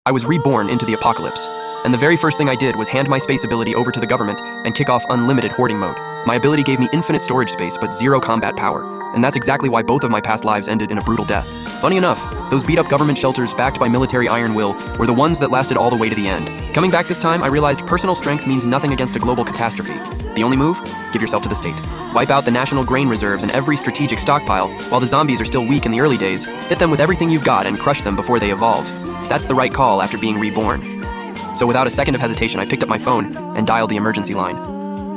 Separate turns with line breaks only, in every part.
I was reborn into the apocalypse. And the very first thing I did was hand my space ability over to the government and kick off unlimited hoarding mode. My ability gave me infinite storage space, but zero combat power. And that's exactly why both of my past lives ended in a brutal death. Funny enough, those beat-up government shelters backed by military iron will were the ones that lasted all the way to the end. Coming back this time, I realized personal strength means nothing against a global catastrophe. The only move? Give yourself to the state. Wipe out the national grain reserves and every strategic stockpile, while the zombies are still weak in the early days. Hit them with everything you've got and crush them before they evolve. That's the right call after being reborn. So without a second of hesitation, I picked up my phone and dialed the emergency line.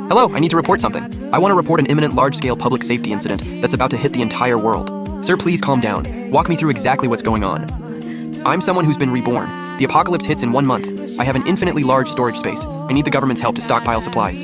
Hello, I need to report something. I want to report an imminent large-scale public safety incident that's about to hit the entire world. Sir, please calm down. Walk me through exactly what's going on. I'm someone who's been reborn. The apocalypse hits in 1 month. I have an infinitely large storage space. I need the government's help to stockpile supplies.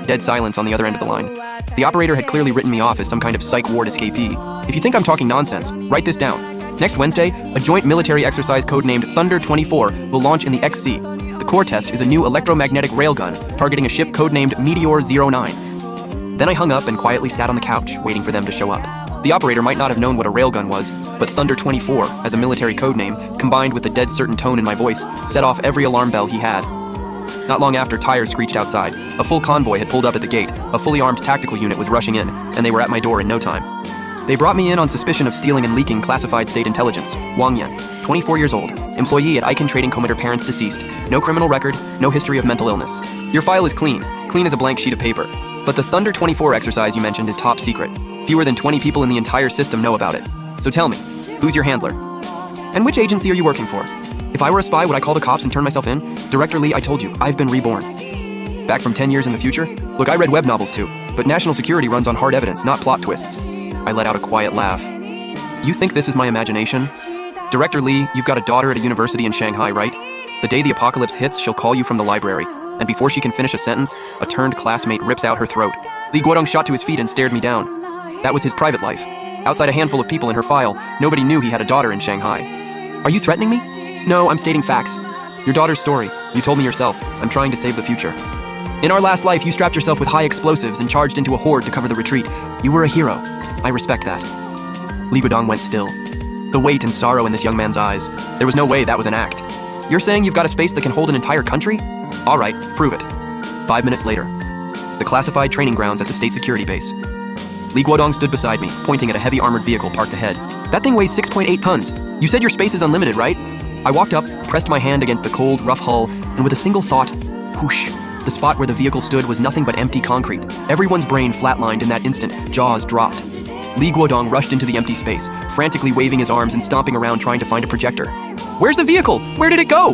Dead silence on the other end of the line. The operator had clearly written me off as some kind of psych ward escapee. If you think I'm talking nonsense, write this down. Next Wednesday, a joint military exercise codenamed Thunder 24 will launch in the XC. The core test is a new electromagnetic railgun targeting a ship codenamed Meteor 09. Then I hung up and quietly sat on the couch, waiting for them to show up. The operator might not have known what a railgun was, but Thunder 24, as a military codename, combined with the dead certain tone in my voice, set off every alarm bell he had. Not long after, tires screeched outside. A full convoy had pulled up at the gate. A fully armed tactical unit was rushing in, and they were at my door in no time. They brought me in on suspicion of stealing and leaking classified state intelligence. Wang Yan, 24 years old, employee at Icon Trading Committer, parents deceased. No criminal record, no history of mental illness. Your file is clean as a blank sheet of paper. But the Thunder 24 exercise you mentioned is top secret. Fewer than 20 people in the entire system know about it. So tell me, who's your handler? And which agency are you working for? If I were a spy, would I call the cops and turn myself in? Director Lee, I told you, I've been reborn. Back from 10 years in the future? Look, I read web novels too, but national security runs on hard evidence, not plot twists. I let out a quiet laugh. You think this is my imagination? Director Lee, you've got a daughter at a university in Shanghai, right? The day the apocalypse hits, she'll call you from the library, and before she can finish a sentence, a turned classmate rips out her throat. Li Guodong shot to his feet and stared me down. That was his private life. Outside a handful of people in her file, nobody knew he had a daughter in Shanghai. Are you threatening me? No, I'm stating facts. Your daughter's story. You told me yourself. I'm trying to save the future. In our last life, you strapped yourself with high explosives and charged into a horde to cover the retreat. You were a hero. I respect that. Li Guodong went still. The weight and sorrow in this young man's eyes. There was no way that was an act. You're saying you've got a space that can hold an entire country? All right, prove it. 5 minutes later, the classified training grounds at the state security base. Li Guodong stood beside me, pointing at a heavy armored vehicle parked ahead. That thing weighs 6.8 tons. You said your space is unlimited, right? I walked up, pressed my hand against the cold, rough hull, and with a single thought, whoosh. The spot where the vehicle stood was nothing but empty concrete. Everyone's brain flatlined in that instant, jaws dropped. Li Guodong rushed into the empty space, frantically waving his arms and stomping around trying to find a projector. Where's the vehicle? Where did it go?